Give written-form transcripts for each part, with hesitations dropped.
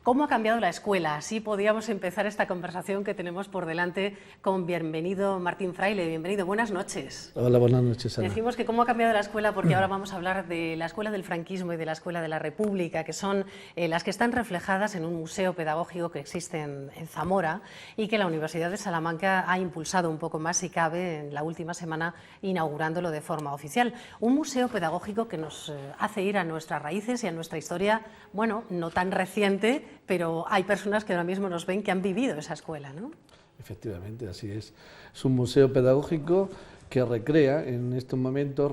¿Cómo ha cambiado la escuela? Así podíamos empezar esta conversación que tenemos por delante con bienvenido Martín Fraile. Bienvenido, buenas noches. Hola, buenas noches, Ana. Decimos que cómo ha cambiado la escuela porque ahora vamos a hablar de la escuela del franquismo y de la escuela de la República, que son las que están reflejadas en un museo pedagógico que existe en Zamora y que la Universidad de Salamanca ha impulsado un poco más, si cabe, en la última semana, inaugurándolo de forma oficial. Un museo pedagógico que nos hace ir a nuestras raíces y a nuestra historia, bueno, no tan reciente, pero hay personas que ahora mismo nos ven que han vivido esa escuela, ¿no? Efectivamente, así es. Es un museo pedagógico que recrea, en estos momentos,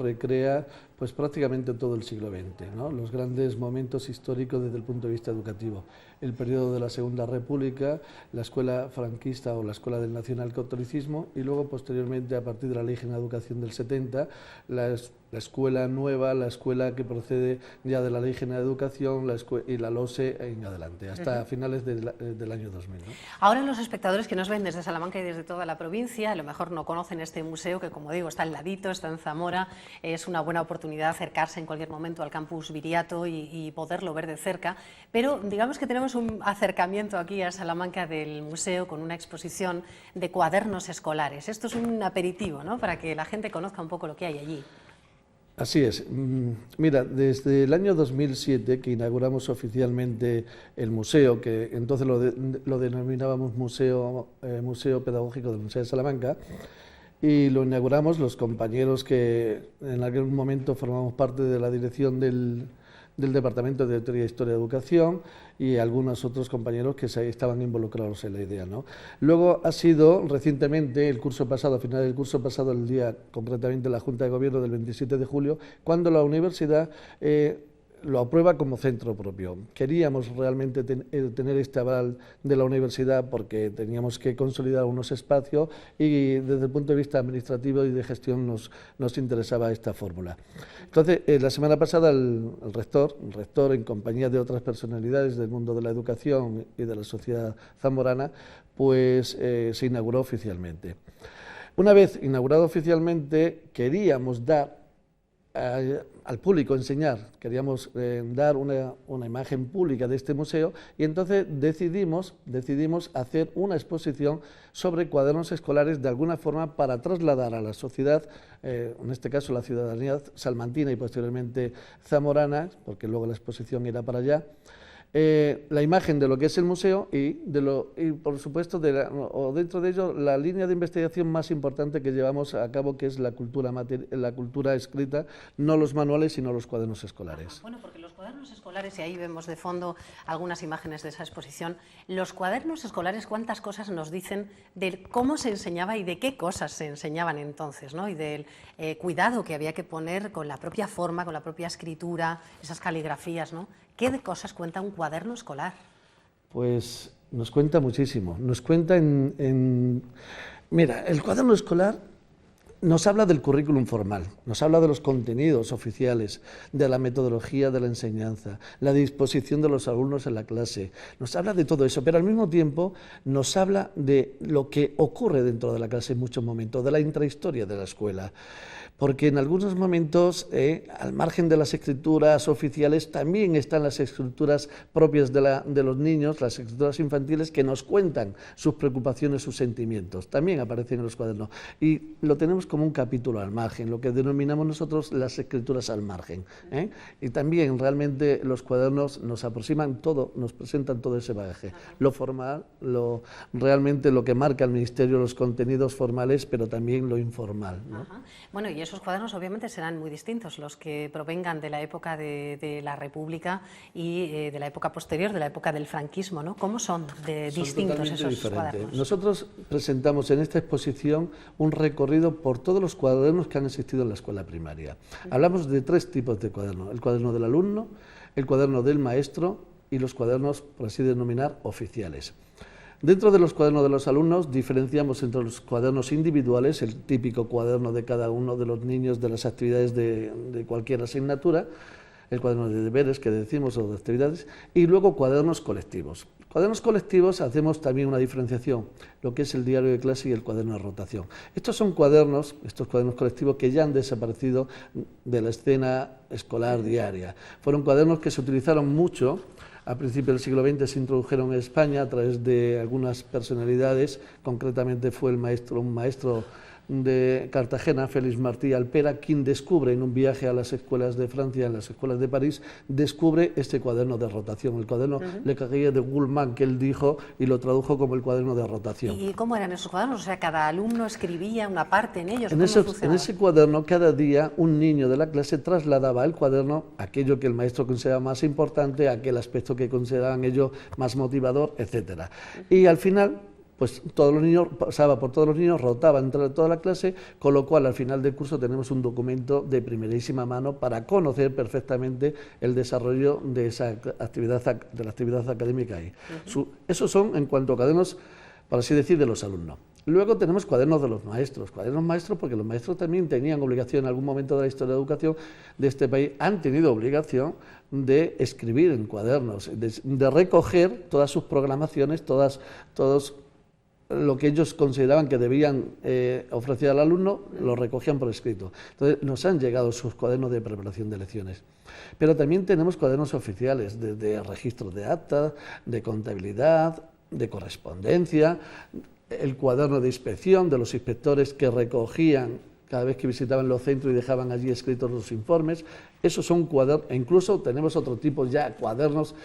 pues prácticamente todo el siglo XX, ¿no? Los grandes momentos históricos desde el punto de vista educativo. El periodo de la Segunda República, la escuela franquista o la escuela del nacionalcatolicismo y luego posteriormente, a partir de la Ley General de Educación del 70, la escuela nueva, la escuela que procede ya de la Ley General de Educación y la LOSE en adelante, hasta finales del año 2000, ¿no? Ahora los espectadores que nos ven desde Salamanca y desde toda la provincia, a lo mejor no conocen este museo que, como digo, está al ladito, está en Zamora, es una buena oportunidad acercarse en cualquier momento al campus Viriato y poderlo ver de cerca, pero digamos que tenemos un acercamiento aquí a Salamanca del museo con una exposición de cuadernos escolares. Esto es un aperitivo, ¿no?, para que la gente conozca un poco lo que hay allí. Así es. Mira, desde el año 2007 que inauguramos oficialmente el museo, que entonces lo denominábamos Museo Pedagógico del Museo de Salamanca, y lo inauguramos los compañeros que en aquel momento formamos parte de la dirección del Departamento de Teoría, Historia y Educación y algunos otros compañeros que estaban involucrados en la idea, ¿no? Luego ha sido recientemente, el curso pasado, a finales del curso pasado, el día concretamente la Junta de Gobierno del 27 de julio, cuando la universidad lo aprueba como centro propio. Queríamos realmente tener este aval de la universidad porque teníamos que consolidar unos espacios y desde el punto de vista administrativo y de gestión nos interesaba esta fórmula. Entonces, la semana pasada el rector, en compañía de otras personalidades del mundo de la educación y de la sociedad zamorana, pues se inauguró oficialmente. Una vez inaugurado oficialmente, queríamos dar al público, queríamos dar una imagen pública de este museo y entonces decidimos hacer una exposición sobre cuadernos escolares de alguna forma para trasladar a la sociedad, en este caso la ciudadanía salmantina y posteriormente zamorana, porque luego la exposición irá para allá, la imagen de lo que es el museo y por supuesto dentro de ello la línea de investigación más importante que llevamos a cabo, que es la cultura escrita, no los manuales sino los cuadernos escolares. Bueno, porque los cuadernos escolares, y ahí vemos de fondo algunas imágenes de esa exposición, los cuadernos escolares, cuántas cosas nos dicen de cómo se enseñaba y de qué cosas se enseñaban entonces, ¿no? Y del cuidado que había que poner con la propia forma, con la propia escritura, esas caligrafías, ¿no? ¿Qué de cosas cuenta un cuaderno escolar? Pues nos cuenta muchísimo. Nos cuenta Mira, el cuaderno escolar nos habla del currículum formal, nos habla de los contenidos oficiales, de la metodología de la enseñanza, la disposición de los alumnos en la clase, nos habla de todo eso, pero al mismo tiempo nos habla de lo que ocurre dentro de la clase en muchos momentos, de la intrahistoria de la escuela. Porque en algunos momentos, al margen de las escrituras oficiales, también están las escrituras propias de los niños, las escrituras infantiles, que nos cuentan sus preocupaciones, sus sentimientos. También aparecen en los cuadernos. Y lo tenemos como un capítulo al margen, lo que denominamos nosotros las escrituras al margen, ¿eh? Y también realmente los cuadernos nos aproximan todo, nos presentan todo ese bagaje. Lo formal, realmente lo que marca el Ministerio, los contenidos formales, pero también lo informal, ¿no? Bueno, y esos cuadernos obviamente serán muy distintos, los que provengan de la época de la República y de la época posterior, de la época del franquismo, ¿no? ¿Cómo son distintos esos cuadernos? Nosotros presentamos en esta exposición un recorrido por todos los cuadernos que han existido en la escuela primaria. Hablamos de 3 tipos de cuadernos: el cuaderno del alumno, el cuaderno del maestro y los cuadernos, por así denominar, oficiales. Dentro de los cuadernos de los alumnos diferenciamos entre los cuadernos individuales, el típico cuaderno de cada uno de los niños de las actividades de cualquier asignatura, el cuaderno de deberes que decimos o de actividades, y luego cuadernos colectivos. Cuadernos colectivos hacemos también una diferenciación, lo que es el diario de clase y el cuaderno de rotación. Estos cuadernos colectivos que ya han desaparecido de la escena escolar diaria. Fueron cuadernos que se utilizaron mucho a principios del siglo XX se introdujeron en España a través de algunas personalidades, concretamente fue un maestro de Cartagena, Félix Martí Alpera, quien descubre en un viaje a las escuelas de Francia, en las escuelas de París, descubre este cuaderno de rotación, el cuaderno Le Carrier de Gullmann, que él dijo y lo tradujo como el cuaderno de rotación. ¿Y cómo eran esos cuadernos? O sea, cada alumno escribía una parte en ellos. En ese cuaderno, cada día, un niño de la clase trasladaba al cuaderno aquello que el maestro consideraba más importante, aquel aspecto que consideraban ellos más motivador, etc. Y al final, pues todos los niños, pasaba por todos los niños, rotaba entre toda la clase, con lo cual al final del curso tenemos un documento de primerísima mano para conocer perfectamente el desarrollo de esa actividad, de la actividad académica ahí. Esos son en cuanto a cuadernos, por así decir, de los alumnos. Luego tenemos cuadernos de los maestros porque los maestros también tenían obligación en algún momento de la historia de la educación de este país, han tenido obligación de escribir en cuadernos, de recoger todas sus programaciones, todos lo que ellos consideraban que debían ofrecer al alumno, lo recogían por escrito. Entonces nos han llegado sus cuadernos de preparación de lecciones. Pero también tenemos cuadernos oficiales de registro de actas, de contabilidad, de correspondencia, el cuaderno de inspección de los inspectores que recogían cada vez que visitaban los centros y dejaban allí escritos los informes. Esos son cuadernos, e incluso tenemos otro tipo ya, cuadernos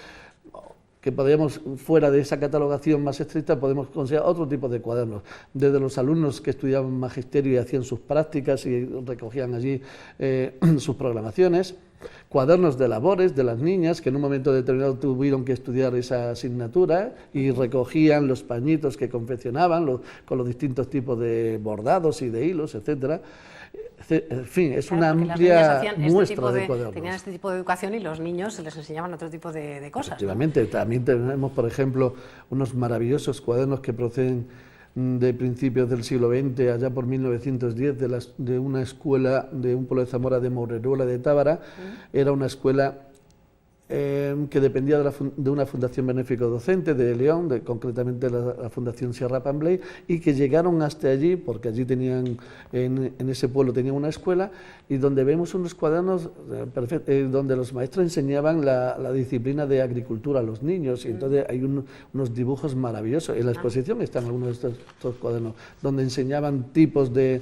que podríamos, fuera de esa catalogación más estricta, podemos considerar otro tipo de cuadernos, desde los alumnos que estudiaban magisterio y hacían sus prácticas y recogían allí sus programaciones, cuadernos de labores de las niñas que en un momento determinado tuvieron que estudiar esa asignatura y recogían los pañitos que confeccionaban con los distintos tipos de bordados y de hilos, etcétera. En fin, es una amplia muestra de cuadernos. Tenían este tipo de educación y los niños se les enseñaban otro tipo de cosas. Efectivamente, ¿no? También tenemos, por ejemplo, unos maravillosos cuadernos que proceden de principios del siglo XX, allá por 1910, de una escuela de un pueblo de Zamora, de Moureruela de Tábara. Era una escuela que dependía de una fundación benéfico docente de León, concretamente la Fundación Sierra Pambley, y que llegaron hasta allí, porque allí tenían, en ese pueblo tenían una escuela, y donde vemos unos cuadernos donde los maestros enseñaban la disciplina de agricultura a los niños, y entonces hay unos dibujos maravillosos. En la exposición están algunos de estos cuadernos, donde enseñaban tipos de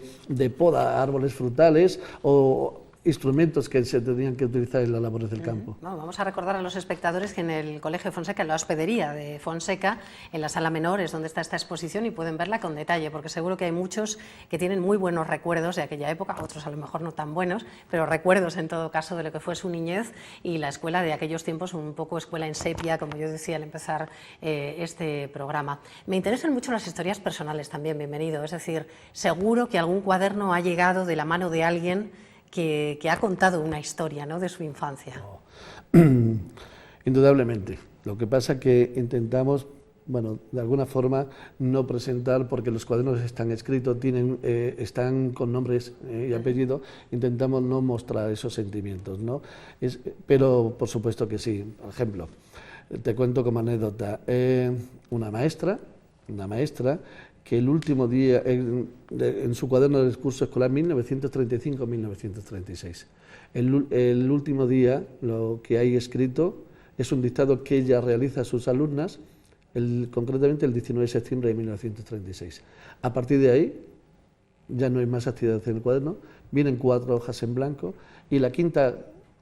poda, árboles frutales o instrumentos que se tenían que utilizar en las labores del campo. No, vamos a recordar a los espectadores que en el Colegio Fonseca, en la hospedería de Fonseca, en la sala menor es donde está esta exposición y pueden verla con detalle, porque seguro que hay muchos que tienen muy buenos recuerdos de aquella época, otros a lo mejor no tan buenos, pero recuerdos en todo caso de lo que fue su niñez y la escuela de aquellos tiempos, un poco escuela en sepia, como yo decía al empezar este programa. Me interesan mucho las historias personales también, bienvenido, es decir, seguro que algún cuaderno ha llegado de la mano de alguien que ha contado una historia, ¿no?, de su infancia. Indudablemente. Lo que pasa es que intentamos, bueno, de alguna forma no presentar, porque los cuadernos están escritos, están con nombres y apellidos, intentamos no mostrar esos sentimientos, ¿no? Pero por supuesto que sí. Por ejemplo, te cuento como anécdota, una maestra que el último día, en su cuaderno del curso escolar 1935-1936, el último día lo que hay escrito es un dictado que ella realiza a sus alumnas, concretamente el 19 de septiembre de 1936. A partir de ahí ya no hay más actividad en el cuaderno, vienen 4 hojas en blanco y la quinta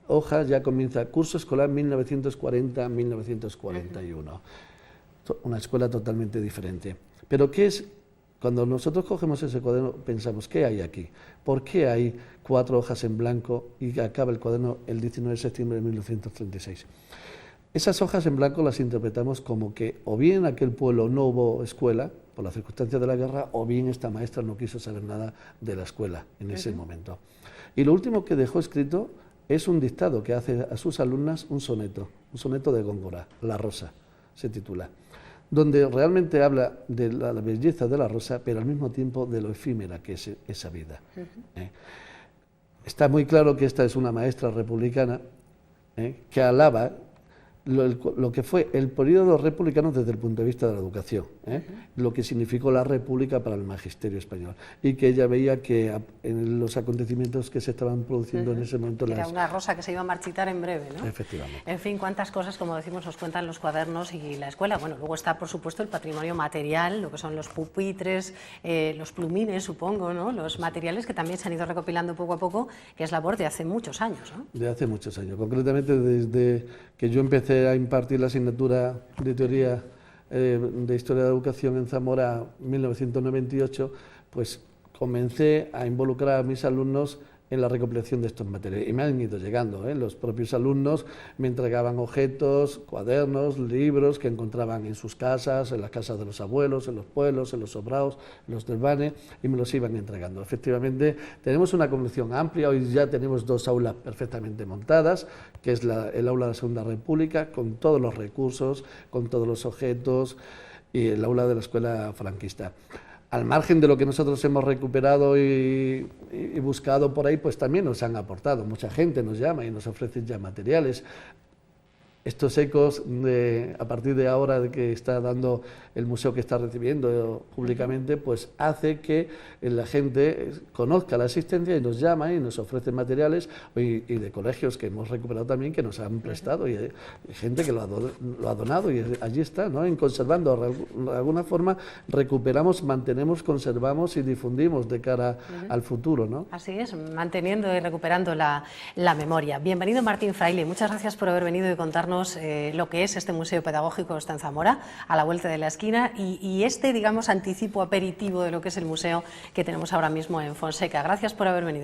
hoja ya comienza curso escolar 1940-1941. Una escuela totalmente diferente. Pero ¿qué es? Cuando nosotros cogemos ese cuaderno pensamos, ¿qué hay aquí? ¿Por qué hay 4 hojas en blanco y acaba el cuaderno el 19 de septiembre de 1936? Esas hojas en blanco las interpretamos como que o bien en aquel pueblo no hubo escuela por las circunstancias de la guerra, o bien esta maestra no quiso saber nada de la escuela en ese momento. Y lo último que dejó escrito es un dictado que hace a sus alumnas un soneto de Góngora, La Rosa, se titula, donde realmente habla de la belleza de la rosa, pero al mismo tiempo de lo efímera que es esa vida. Está muy claro que esta es una maestra republicana que alaba lo que fue el periodo republicano desde el punto de vista de la educación, lo que significó la República para el magisterio español, y que ella veía que en los acontecimientos que se estaban produciendo en ese momento... Era una rosa que se iba a marchitar en breve, ¿no? Efectivamente. En fin, cuántas cosas, como decimos, nos cuentan los cuadernos y la escuela. Bueno, luego está, por supuesto, el patrimonio material, lo que son los pupitres, los plumines, supongo, ¿no? Los materiales que también se han ido recopilando poco a poco, que es labor de hace muchos años, ¿no? De hace muchos años, concretamente desde que yo empecé a impartir la asignatura de teoría de Historia de la Educación en Zamora en 1998, pues comencé a involucrar a mis alumnos en la recopilación de estos materiales, y me han ido llegando, los propios alumnos me entregaban objetos, cuadernos, libros que encontraban en sus casas, en las casas de los abuelos, en los pueblos, en los sobraos, en los desvanes, y me los iban entregando. Efectivamente, tenemos una colección amplia, hoy ya tenemos 2 aulas perfectamente montadas, que es el aula de la Segunda República, con todos los recursos, con todos los objetos, y el aula de la escuela franquista. Al margen de lo que nosotros hemos recuperado y buscado por ahí, pues también nos han aportado. Mucha gente nos llama y nos ofrece ya materiales. Estos ecos, a partir de ahora de que está dando el museo, que está recibiendo públicamente, pues hace que la gente conozca la existencia y nos llama y nos ofrece materiales, y de colegios que hemos recuperado también, que nos han prestado, y hay gente que lo ha donado, y allí está, ¿no? En conservando, de alguna forma recuperamos, mantenemos, conservamos y difundimos de cara al futuro, ¿no? Así es, manteniendo y recuperando la memoria. Bienvenido, Martín Fraile, muchas gracias por haber venido y contarnos lo que es este museo pedagógico, está en Zamora, a la vuelta de la esquina, y este, digamos, anticipo aperitivo de lo que es el museo que tenemos ahora mismo en Fonseca. Gracias por haber venido.